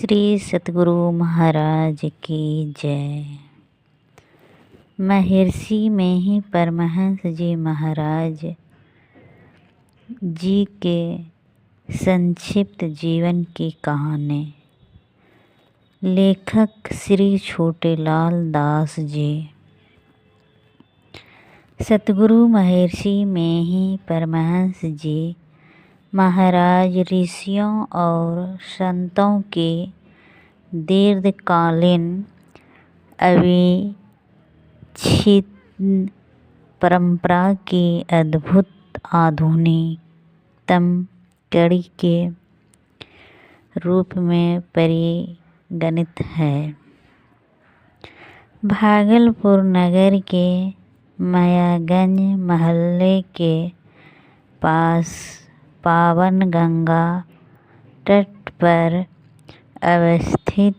श्री सतगुरु महाराज की जय। महर्षि में ही परमहंस जी महाराज जी के संक्षिप्त जीवन की कहानी। लेखक श्री छोटेलाल दास जी। सतगुरु महर्षि में ही परमहंस जी महाराज ऋषियों और संतों के दीर्घकालीन अविच्छिन्न परंपरा की अद्भुत आधुनिकतम कड़ी के रूप में परिगणित है। भागलपुर नगर के मायागंज मोहल्ले के पास पावन गंगा तट पर अवस्थित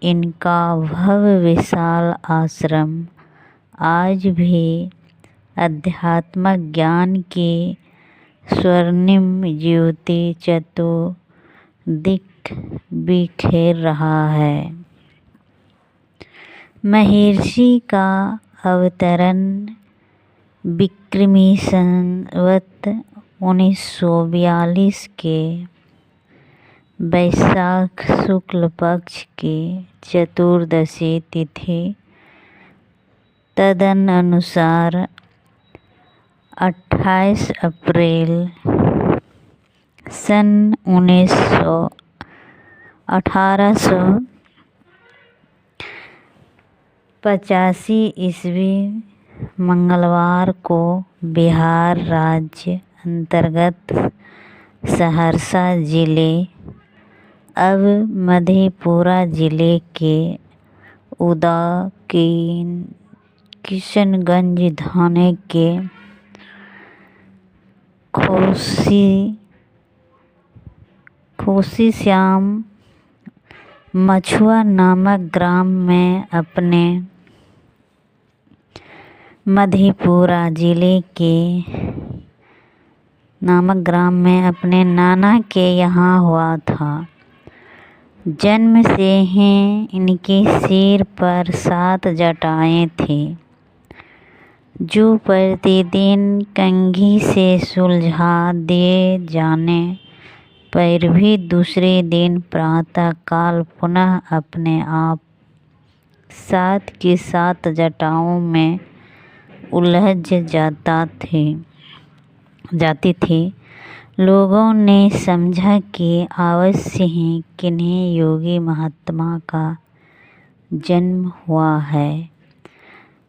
इनका भव्य विशाल आश्रम आज भी आध्यात्मिक ज्ञान की स्वर्णिम ज्योति चतुर्दिक बिखेर रहा है। महर्षि का अवतरण विक्रमी संवत 1942 के वैशाख शुक्ल पक्ष की चतुर्दशी तिथि तदनुसार 28 अप्रैल सन 1885 ईस्वी मंगलवार को बिहार राज्य अंतर्गत सहरसा जिले अब मधेपुरा जिले के किशनगंज थाने के खोसी श्याम मछुआ नामक ग्राम में अपने मधेपुरा जिले के नामक ग्राम में अपने नाना के यहाँ हुआ था। जन्म से ही इनके सिर पर 7 जटाएं थी जो प्रतिदिन कंघी से सुलझा दिए जाने पर भी दूसरे दिन प्रातः काल पुनः अपने आप 7 की 7 जटाओं में उलझ जाती थी। लोगों ने समझा कि अवश्य ही किन्हीं योगी महात्मा का जन्म हुआ है।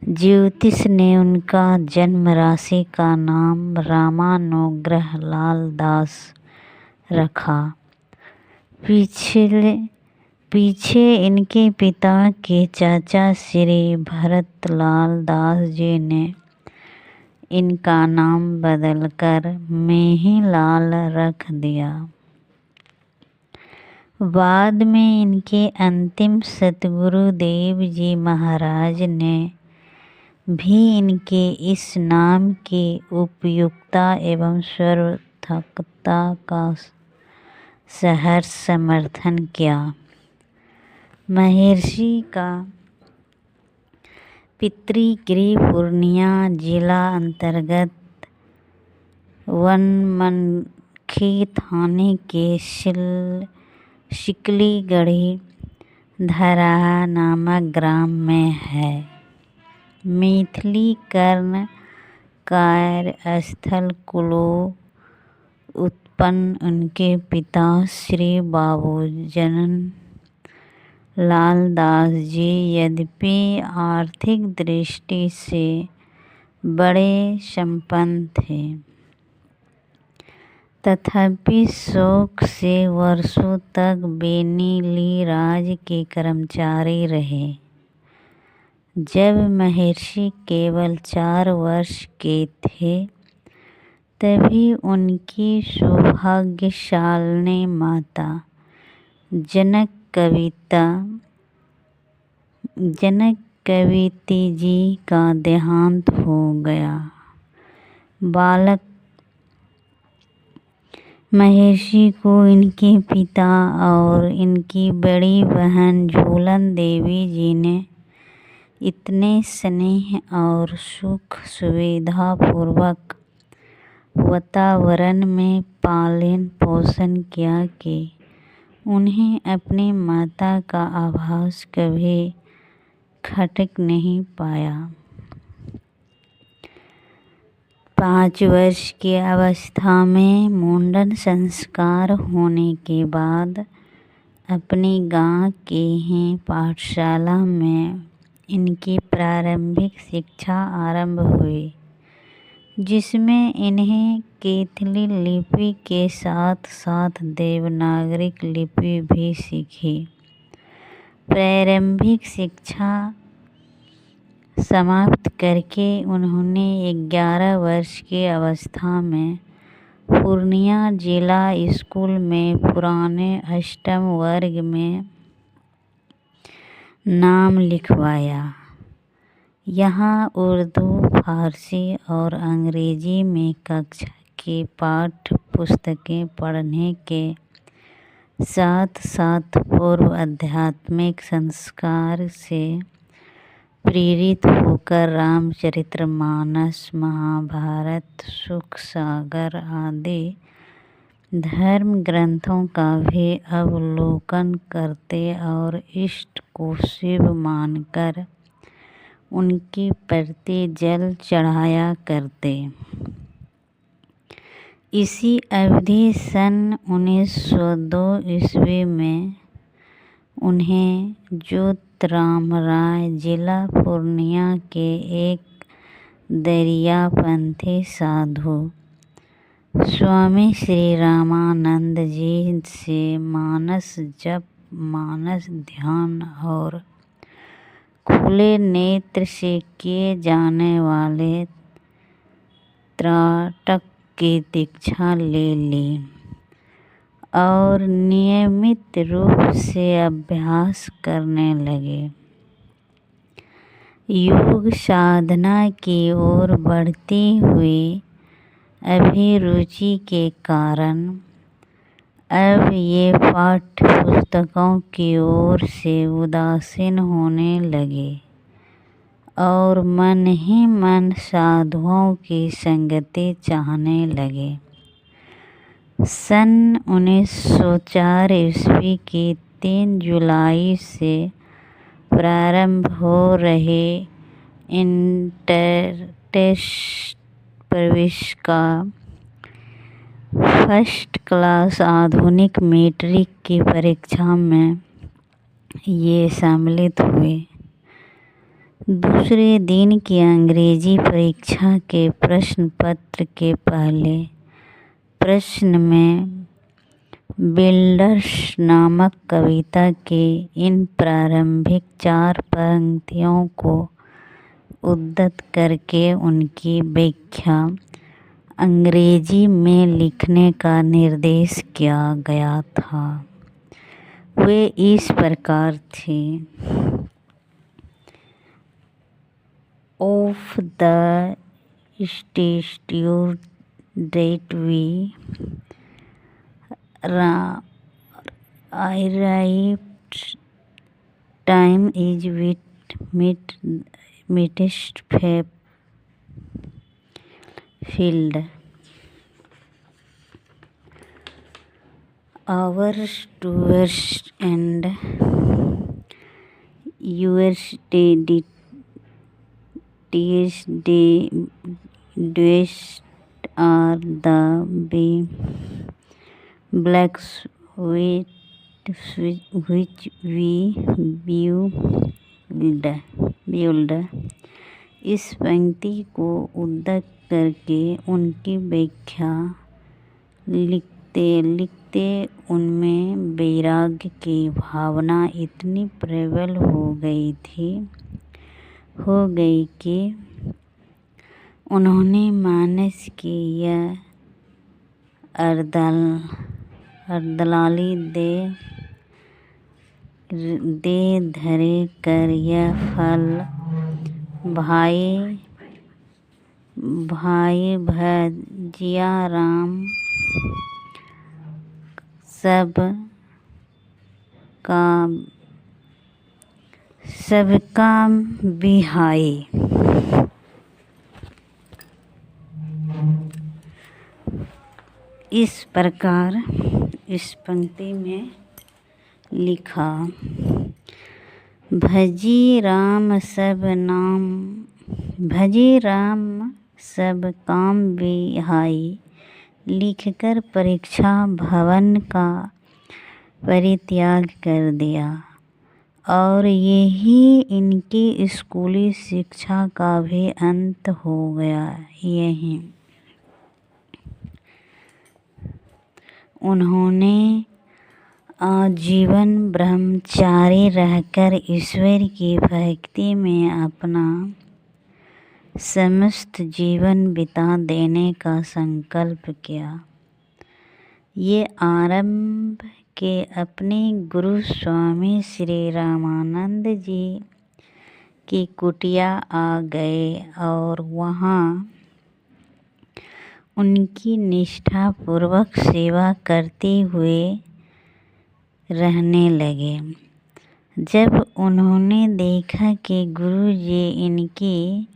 ज्योतिष ने उनका जन्म राशि का नाम रामानुग्रह लाल दास रखा। पीछे इनके पिता के चाचा श्री भरतलाल दास जी ने इनका नाम बदलकर मेहीलाल रख दिया। बाद में इनके अंतिम सतगुरु देव जी महाराज ने भी इनके इस नाम की उपयुक्तता एवं सार्थकता का सहर्ष समर्थन किया। महर्षि का पितृगृह पूर्णिया जिला अंतर्गत वनमनखी थाने के शिकलीगढ़ी धराहा नामक ग्राम में है। मैथिलीकरण कार्यस्थल कुलो उत्पन्न उनके पिता श्री बाबूजन लाल दास जी यद्यपि आर्थिक दृष्टि से बड़े संपन्न थे तथापि शौक से वर्षों तक बेनीली राज के कर्मचारी रहे। जब महर्षि केवल 4 वर्ष के थे तभी उनकी सौभाग्यशालिनी माता जनक कविती जी का देहांत हो गया। बालक महर्षि को इनके पिता और इनकी बड़ी बहन झूलन देवी जी ने इतने स्नेह और सुख सुविधा पूर्वक वातावरण में पालन पोषण किया कि उन्हें अपनी माता का आभास कभी खटक नहीं पाया। 5 वर्ष की अवस्था में मुंडन संस्कार होने के बाद अपनी गांव के ही पाठशाला में इनकी प्रारंभिक शिक्षा आरंभ हुई, जिसमें इन्हें कैथली लिपि के साथ साथ देवनागरी लिपि भी सीखी। प्रारंभिक शिक्षा समाप्त करके उन्होंने 11 वर्ष की अवस्था में पूर्णिया जिला स्कूल में पुराने अष्टम वर्ग में नाम लिखवाया। यहाँ उर्दू, फारसी और अंग्रेजी में कक्षा की पाठ्य पुस्तकें पढ़ने के साथ साथ पूर्व आध्यात्मिक संस्कार से प्रेरित होकर रामचरितमानस, महाभारत, सुख सागर आदि धर्म ग्रंथों का भी अवलोकन करते और इष्ट को शिव मानकर उनके प्रति जल चढ़ाया करते। इसी अवधि सन 1902 ईस्वी में उन्हें ज्योतिराम राय जिला पूर्णिया के एक दरियापंथी साधु स्वामी श्री रामानंद जी से मानस जप, मानस ध्यान और खुले नेत्र से किए जाने वाले त्राटक की दीक्षा ले ली और नियमित रूप से अभ्यास करने लगे। योग साधना की ओर बढ़ती हुई अभिरुचि के कारण अब ये पाठ्य पुस्तकों की ओर से उदासीन होने लगे और मन ही मन साधुओं की संगति चाहने लगे। सन 1904 ईस्वी की 3 जुलाई से प्रारंभ हो रहे इंटर-टेस्ट प्रवेश का फर्स्ट क्लास आधुनिक मैट्रिक की परीक्षा में ये सम्मिलित हुए। दूसरे दिन की अंग्रेजी परीक्षा के प्रश्न पत्र के पहले प्रश्न में बिल्डर्स नामक कविता के इन प्रारंभिक 4 पंक्तियों को उद्धृत करके उनकी व्याख्या अंग्रेजी में लिखने का निर्देश किया गया था। वे इस प्रकार थी। Of the statute that we arrived, time is meetest field. Hours, tours, and yours days are the blacks which we build। इस पंक्ति को उद्धृत करके उनकी व्याख्या लिखते लिखते उनमें वैराग्य की भावना इतनी प्रबल हो गई कि उन्होंने मानस की यह अर्धलाली दे धरे कर यह फल भाई भजिया राम सब काम बिहाई। इस प्रकार इस पंक्ति में लिखा, भजी राम सब काम बिहाई, लिखकर परीक्षा भवन का परित्याग कर दिया। और यही इनकी स्कूली शिक्षा का भी अंत हो गया। यही उन्होंने आजीवन ब्रह्मचारी रहकर ईश्वर की भक्ति में अपना समस्त जीवन बिता देने का संकल्प किया। ये आरंभ के अपने गुरु स्वामी श्री रामानंद जी की कुटिया आ गए और वहाँ उनकी निष्ठापूर्वक सेवा करते हुए रहने लगे। जब उन्होंने देखा कि गुरु जी इनकी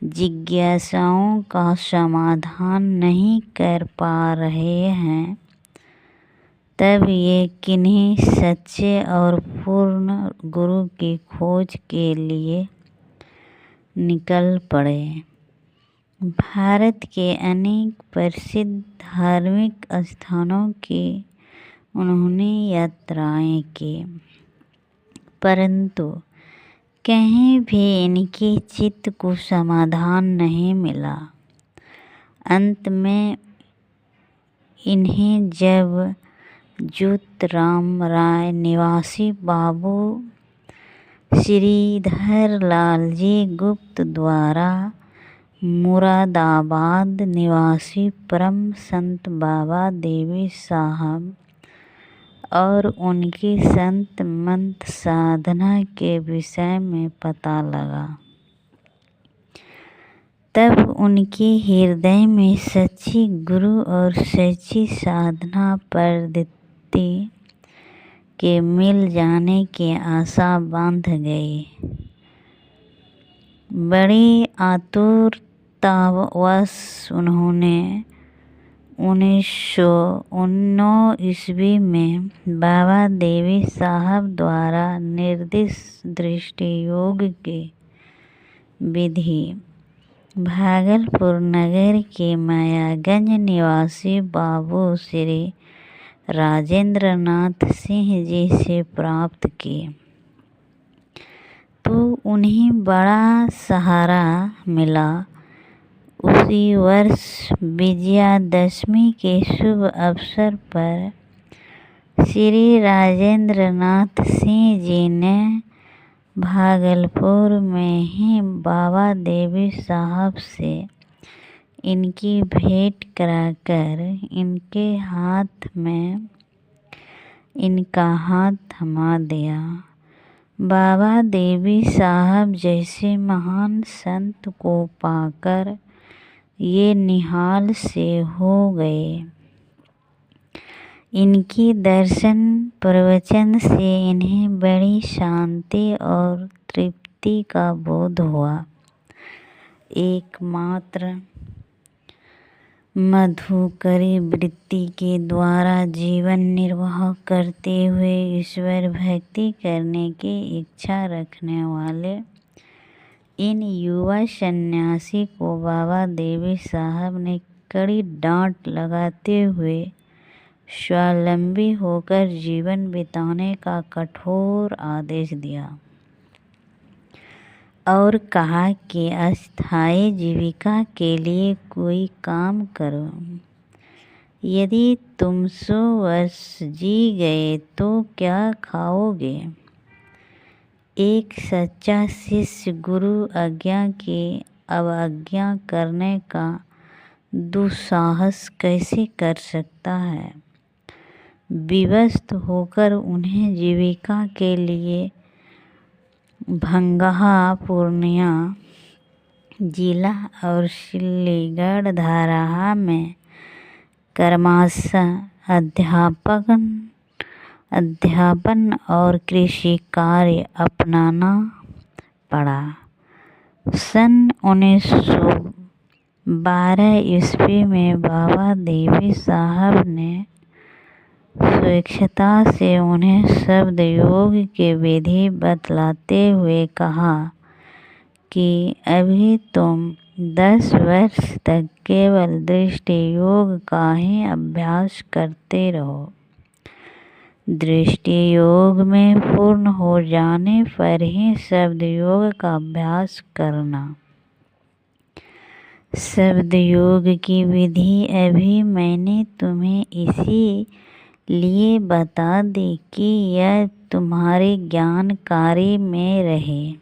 जिज्ञासाओं का समाधान नहीं कर पा रहे हैं, तब ये किन्हीं सच्चे और पूर्ण गुरु की खोज के लिए निकल पड़े। भारत के अनेक प्रसिद्ध धार्मिक स्थानों की उन्होंने यात्राएं की, परंतु कहीं भी इनके चित्त को समाधान नहीं मिला। अंत में इन्हें जब ज्योतिराम राय निवासी बाबू श्रीधर लाल जी गुप्त द्वारा मुरादाबाद निवासी परम संत बाबा देवी साहब और उनकी संत मंत साधना के विषय में पता लगा, तब उनके हृदय में सच्ची गुरु और सच्ची साधना पद्धति के मिल जाने की आशा बांध गई। बड़ी आतुरतावश उन्होंने 1909 ईस्वी में बाबा देवी साहब द्वारा निर्दिष्ट दृष्टि योग की विधि भागलपुर नगर के मायागंज निवासी बाबू श्री राजेंद्र नाथ सिंह जी से प्राप्त की, तो उन्हें बड़ा सहारा मिला। उसी वर्ष विजयादशमी के शुभ अवसर पर श्री राजेंद्र नाथ सिंह जी ने भागलपुर में ही बाबा देवी साहब से इनकी भेंट कराकर इनका हाथ थमा दिया। बाबा देवी साहब जैसे महान संत को पाकर ये निहाल से हो गए। इनकी दर्शन प्रवचन से इन्हें बड़ी शांति और तृप्ति का बोध हुआ। एकमात्र मधुकरी वृत्ति के द्वारा जीवन निर्वाह करते हुए ईश्वर भक्ति करने की इच्छा रखने वाले इन युवा सन्यासी को बाबा देवी साहब ने कड़ी डांट लगाते हुए स्वावलंबी होकर जीवन बिताने का कठोर आदेश दिया और कहा कि अस्थायी जीविका के लिए कोई काम करो। यदि तुम 100 वर्ष जी गए तो क्या खाओगे? एक सच्चा शिष्य गुरु आज्ञा की अवज्ञा करने का दुस्साहस कैसे कर सकता है? विवश होकर उन्हें जीविका के लिए भंगहा, पूर्णिया जिला और सिल्लीगढ़ धाराहा में क्रमशः अध्यापन और कृषि कार्य अपनाना पड़ा। सन 1912 ईस्वी में बाबा देवी साहब ने स्वेच्छा से उन्हें शब्द योग की विधि बतलाते हुए कहा कि अभी तुम 10 वर्ष तक केवल दृष्टि योग का ही अभ्यास करते रहो। दृष्टि योग में पूर्ण हो जाने पर ही शब्द योग का अभ्यास करना। शब्द योग की विधि अभी मैंने तुम्हें इसी लिए बता दी कि यह तुम्हारे ज्ञानकारी में रहे।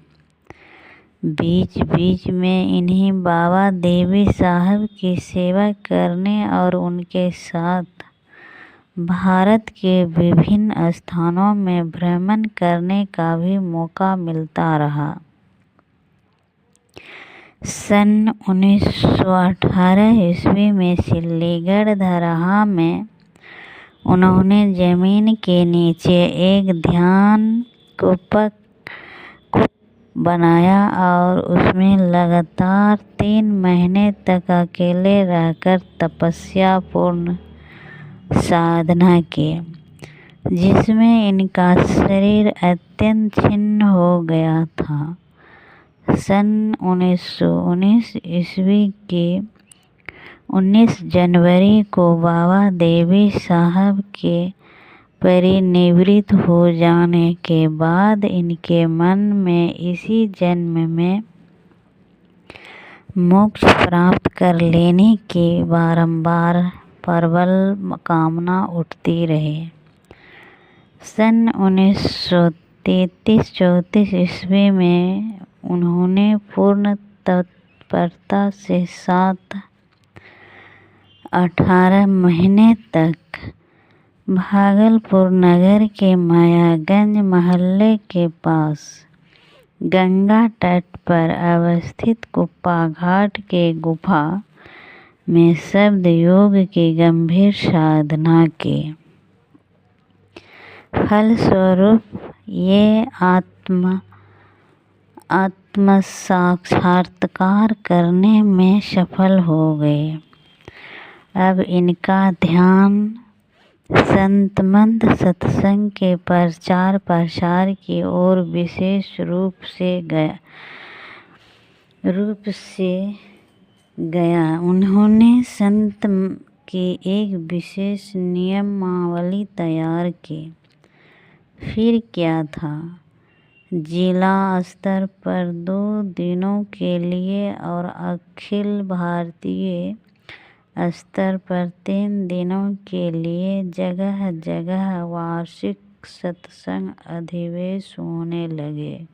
बीच बीच में इन्हें बाबा देवी साहब की सेवा करने और उनके साथ भारत के विभिन्न स्थानों में भ्रमण करने का भी मौका मिलता रहा। सन 1918 ईस्वी में सिल्लीगढ़ धराहा में उन्होंने जमीन के नीचे एक ध्यान कूप बनाया और उसमें लगातार 3 महीने तक अकेले रहकर तपस्या पूर्ण साधना की, जिसमें इनका शरीर अत्यंत छिन्न हो गया था। सन 1919 ईस्वी के 19 जनवरी को बाबा देवी साहब के परिनिवृत्त हो जाने के बाद इनके मन में इसी जन्म में मोक्ष प्राप्त कर लेने की बारंबार प्रबल कामना उठती रही। सन 1933-34 ईस्वी में उन्होंने पूर्ण तत्परता से 18 महीने तक भागलपुर नगर के मायागंज मोहल्ले के पास गंगा तट पर अवस्थित कुप्पा घाट के गुफा में शब्द योग की गंभीर साधना की। फलस्वरूप ये आत्म साक्षात्कार करने में सफल हो गए। अब इनका ध्यान संतमंद सत्संग के प्रचार प्रसार की ओर विशेष रूप से गया। उन्होंने संत की एक विशेष नियमावली तैयार की। फिर क्या था, जिला स्तर पर 2 दिनों के लिए और अखिल भारतीय स्तर पर 3 दिनों के लिए जगह जगह वार्षिक सत्संग अधिवेशन होने लगे।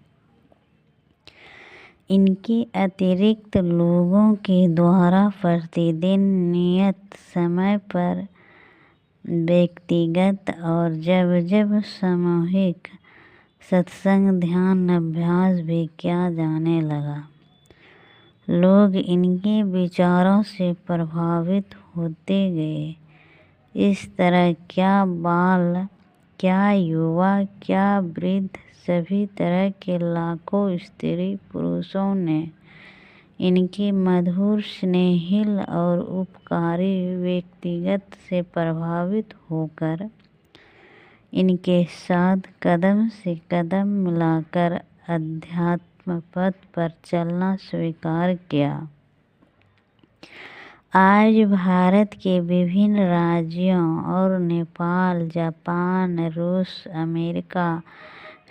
इनके अतिरिक्त लोगों के द्वारा प्रतिदिन नियत समय पर व्यक्तिगत और जब जब सामूहिक सत्संग ध्यान अभ्यास भी किया जाने लगा। लोग इनके विचारों से प्रभावित होते गए। इस तरह क्या बाल, क्या युवा, क्या वृद्ध, सभी तरह के लाखों स्त्री पुरुषों ने इनके मधुर, स्नेहिल और उपकारी व्यक्तिगत से प्रभावित होकर इनके साथ कदम से कदम मिलाकर अध्यात्म पथ पर चलना स्वीकार किया। आज भारत के विभिन्न राज्यों और नेपाल, जापान, रूस, अमेरिका,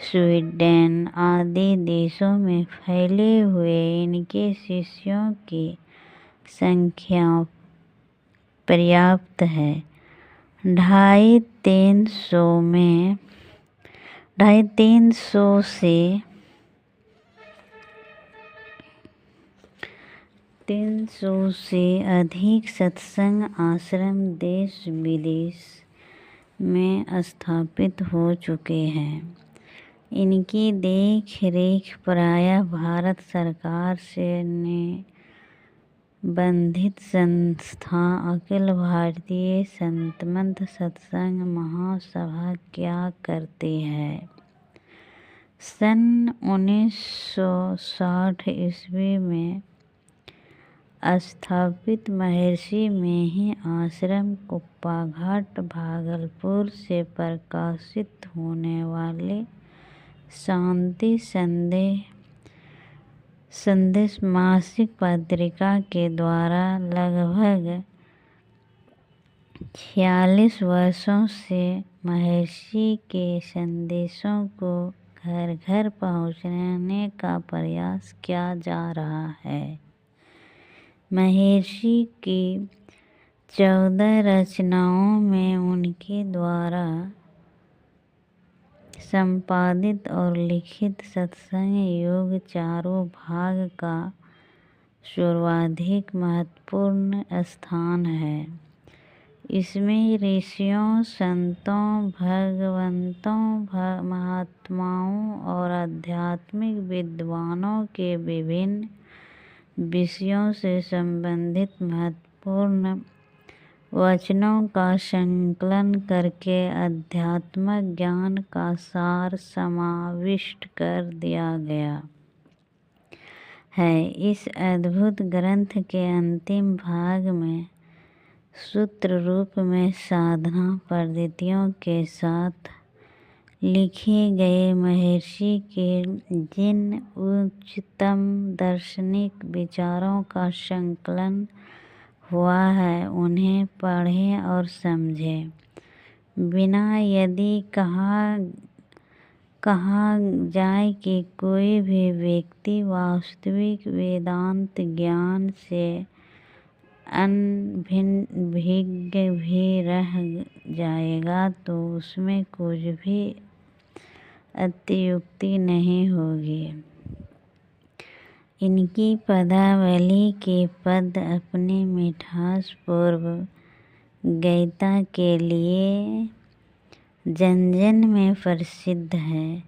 स्वीडन आदि देशों में फैले हुए इनके शिष्यों की संख्या पर्याप्त है। 250-300 से 300 से अधिक सत्संग आश्रम देश विदेश में स्थापित हो चुके हैं। इनकी देख रेख प्रायः भारत सरकार से बंधित संस्था अखिल भारतीय संतमंत सत्संग महासभा क्या करती है? सन 1960 ईस्वी में स्थापित महर्षि मेही आश्रम कुप्पाघाट भागलपुर से प्रकाशित होने वाले शांति संदेश मासिक पत्रिका के द्वारा लगभग 46 वर्षों से महर्षि के संदेशों को घर घर पहुंचाने का प्रयास किया जा रहा है। महर्षि की 14 रचनाओं में उनके द्वारा संपादित और लिखित सत्संग योग चारों भाग का सर्वाधिक महत्वपूर्ण स्थान है। इसमें ऋषियों, संतों, भगवंतों, महात्माओं और आध्यात्मिक विद्वानों के विभिन्न विषयों से संबंधित महत्वपूर्ण वचनों का संकलन करके आध्यात्मिक ज्ञान का सार समाविष्ट कर दिया गया है। इस अद्भुत ग्रंथ के अंतिम भाग में सूत्र रूप में साधना पद्धतियों के साथ लिखे गए महर्षि के जिन उच्चतम दार्शनिक विचारों का संकलन हुआ है उन्हें पढ़ें और समझें। बिना यदि कहा जाए कि कोई भी व्यक्ति वास्तविक वेदांत ज्ञान से अनभिज्ञ भी रह जाएगा तो उसमें कुछ भी अतियुक्ति नहीं होगी। इनकी पदावली के पद अपनी मिठास पूर्व गीता के लिए जन जन में प्रसिद्ध है।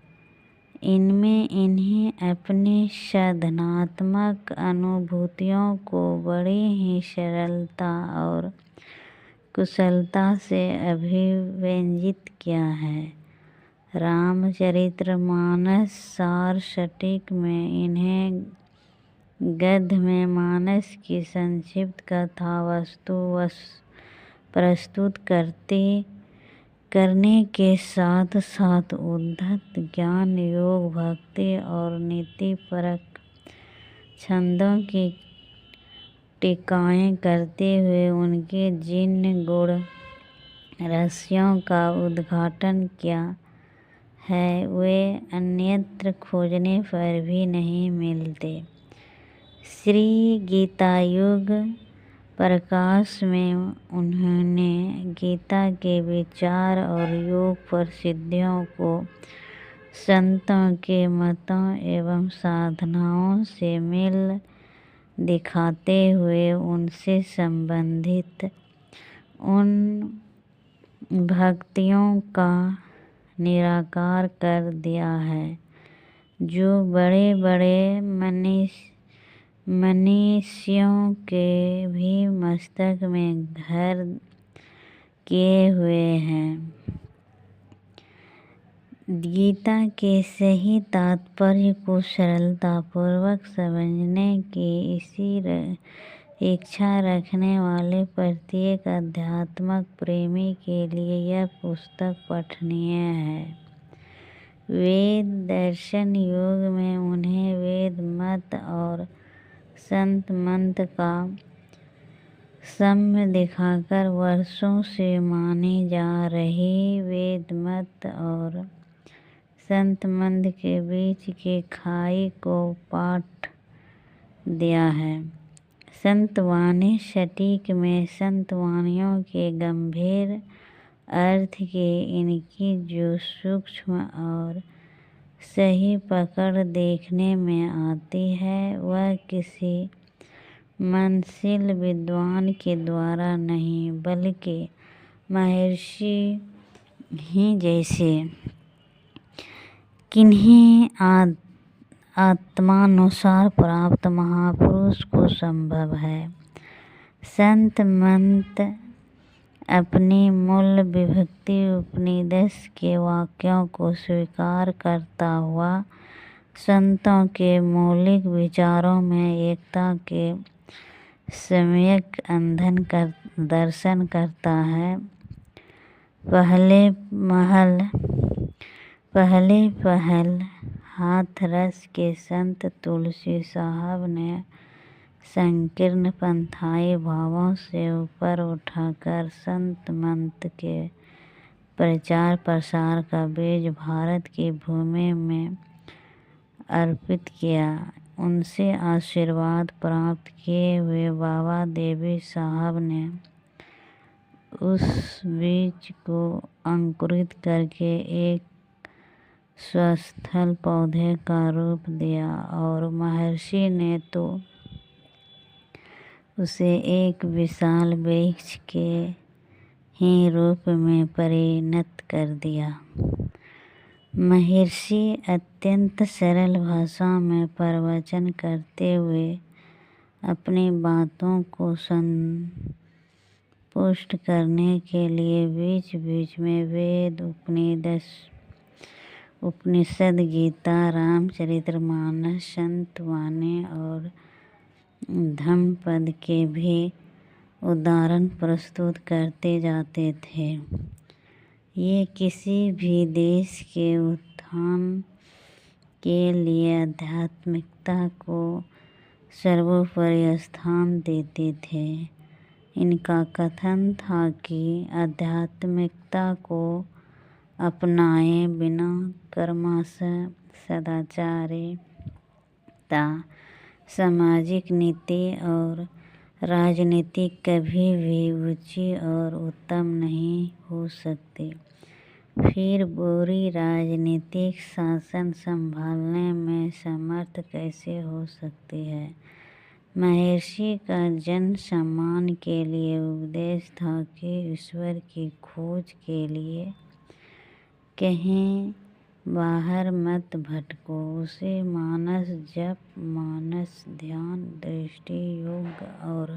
इनमें इन्हें अपनी साधनात्मक अनुभूतियों को बड़ी ही सरलता और कुशलता से अभिव्यंजित किया है। रामचरितमानस सार षटक में इन्हें गद्य में मानस की संक्षिप्त कथा वस्तु प्रस्तुत करने के साथ साथ उद्धत ज्ञान, योग, भक्ति और नीति परक छंदों की टीकाएं करते हुए उनके जिन गुण रहस्यों का उद्घाटन किया है वे अन्यत्र खोजने पर भी नहीं मिलते। श्री गीतायुग प्रकाश में उन्होंने गीता के विचार और योग प्रसिद्धियों को संतों के मतों एवं साधनाओं से मेल दिखाते हुए उनसे संबंधित उन भक्तियों का निराकार कर दिया है जो बड़े बड़े मनीषियों के भी मस्तक में घर किए हुए हैं। गीता के सही तात्पर्य को सरलतापूर्वक समझने की इसी इच्छा रखने वाले प्रत्येक अध्यात्मक प्रेमी के लिए यह पुस्तक पठनीय है। वेद दर्शन योग में उन्हें वेद मत और संत मत का साम्य दिखाकर वर्षों से मानी जा रही वेद मत और संत मत के बीच की खाई को पाट दिया है। संतवाणी षटक में संतवाणियों के गंभीर अर्थ के इनकी जो सूक्ष्म और सही पकड़ देखने में आती है वह किसी मनशील विद्वान के द्वारा नहीं बल्कि महर्षि ही जैसे किन्हीं आत्मानुसार प्राप्त महापुरुष को संभव है। संत मंत अपनी मूल विभक्ति उपनिषद के वाक्यों को स्वीकार करता हुआ संतों के मौलिक विचारों में एकता के सम्यक दर्शन करता है। पहल हाथरस के संत तुलसी साहब ने संकीर्ण पंथाई भावों से ऊपर उठाकर संत मंत के प्रचार प्रसार का बीज भारत की भूमि में अर्पित किया। उनसे आशीर्वाद प्राप्त किए हुए बाबा देवी साहब ने उस बीज को अंकुरित करके एक स्वस्थल पौधे का रूप दिया और महर्षि ने तो उसे एक विशाल वृक्ष के ही रूप में परिणत कर दिया। महर्षि अत्यंत सरल भाषा में प्रवचन करते हुए अपनी बातों को संपुष्ट करने के लिए बीच बीच में वेद उपनिषद गीता रामचरितमानस संत वाणी और धम्मपद के भी उदाहरण प्रस्तुत करते जाते थे। ये किसी भी देश के उत्थान के लिए आध्यात्मिकता को सर्वोपरि स्थान देते थे। इनका कथन था कि आध्यात्मिकता को अपनाए बिना कर्मशः सदाचारिता सामाजिक नीति और राजनीति कभी भी ऊंची और उत्तम नहीं हो सकती, फिर बुरी राजनीतिक शासन संभालने में समर्थ कैसे हो सकती है। महर्षि का जन सम्मान के लिए उपदेश था कि ईश्वर की खोज के लिए कहीं बाहर मत भटको, उसे मानस जप, मानस ध्यान, दृष्टि योग और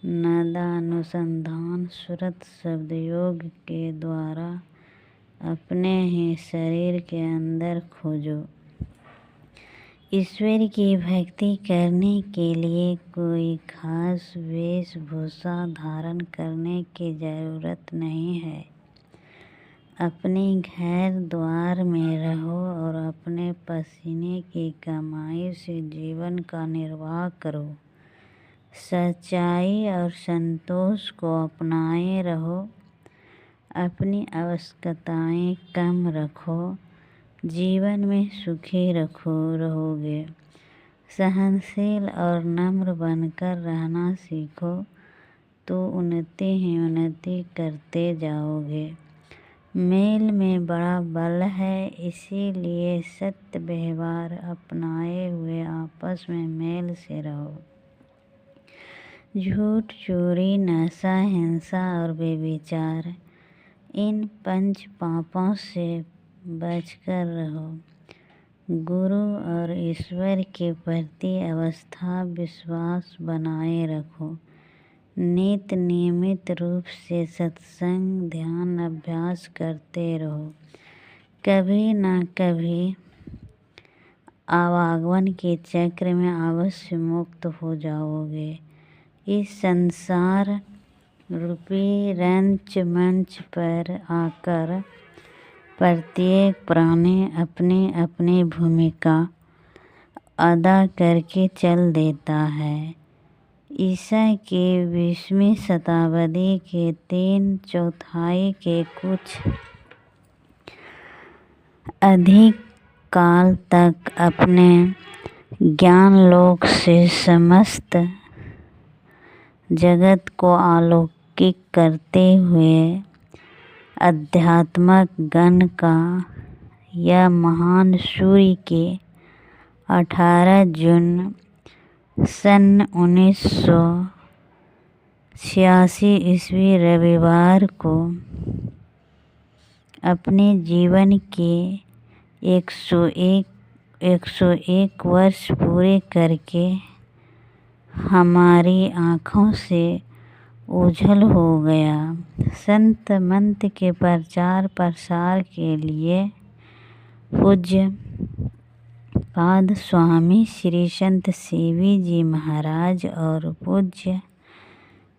नादानुसंधान श्रुत शब्द योग के द्वारा अपने ही शरीर के अंदर खोजो। ईश्वर की भक्ति करने के लिए कोई खास वेशभूषा धारण करने की जरूरत नहीं है। अपने घर द्वार में रहो और अपने पसीने की कमाई से जीवन का निर्वाह करो। सच्चाई और संतोष को अपनाए रहो। अपनी आवश्यकताएं कम रखो, जीवन में सुखी रहोगे। सहनशील और नम्र बनकर रहना सीखो तो उन्नति ही उन्नति करते जाओगे। मेल में बड़ा बल है, इसीलिए सत्य व्यवहार अपनाए हुए आपस में मेल से रहो। झूठ, चोरी, नशा, हिंसा और व्यभिचार, इन 5 पापों से बचकर रहो। गुरु और ईश्वर के प्रति आस्था विश्वास बनाए रखो। नियमित रूप से सत्संग ध्यान अभ्यास करते रहो। कभी न कभी आवागमन के चक्र में अवश्य मुक्त हो जाओगे। इस संसार रूपी रंच-मंच पर आकर प्रत्येक प्राणी अपनी अपनी भूमिका अदा करके चल देता है। ईसा की 20वीं शताब्दी के 3/4 के कुछ अधिक काल तक अपने ज्ञानलोक से समस्त जगत को आलोकित करते हुए अध्यात्मक गण का यह महान सूर्य के 18 जून सन 1986 ईस्वी रविवार को अपने जीवन के 101 वर्ष पूरे करके हमारी आँखों से ओझल हो गया। संत मंत के प्रचार प्रसार के लिए पूज्य पाद स्वामी श्री संत सेवी जी महाराज और पूज्य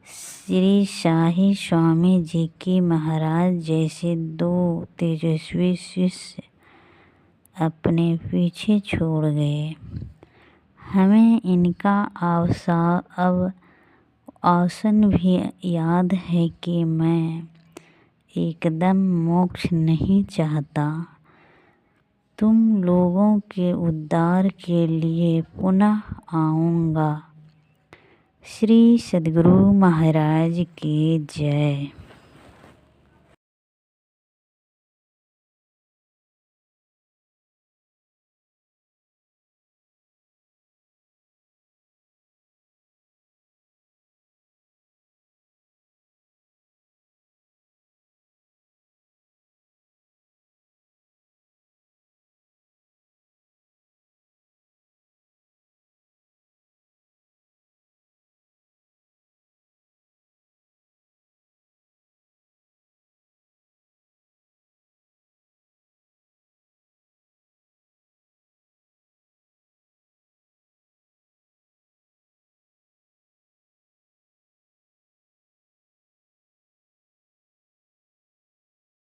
श्री शाही स्वामी जी की महाराज जैसे दो तेजस्वी शिष्य अपने पीछे छोड़ गए। हमें इनका अवसान भी याद है कि मैं एकदम मोक्ष नहीं चाहता, तुम लोगों के उद्धार के लिए पुनः आऊँगा। श्री सद्गुरु महाराज की जय।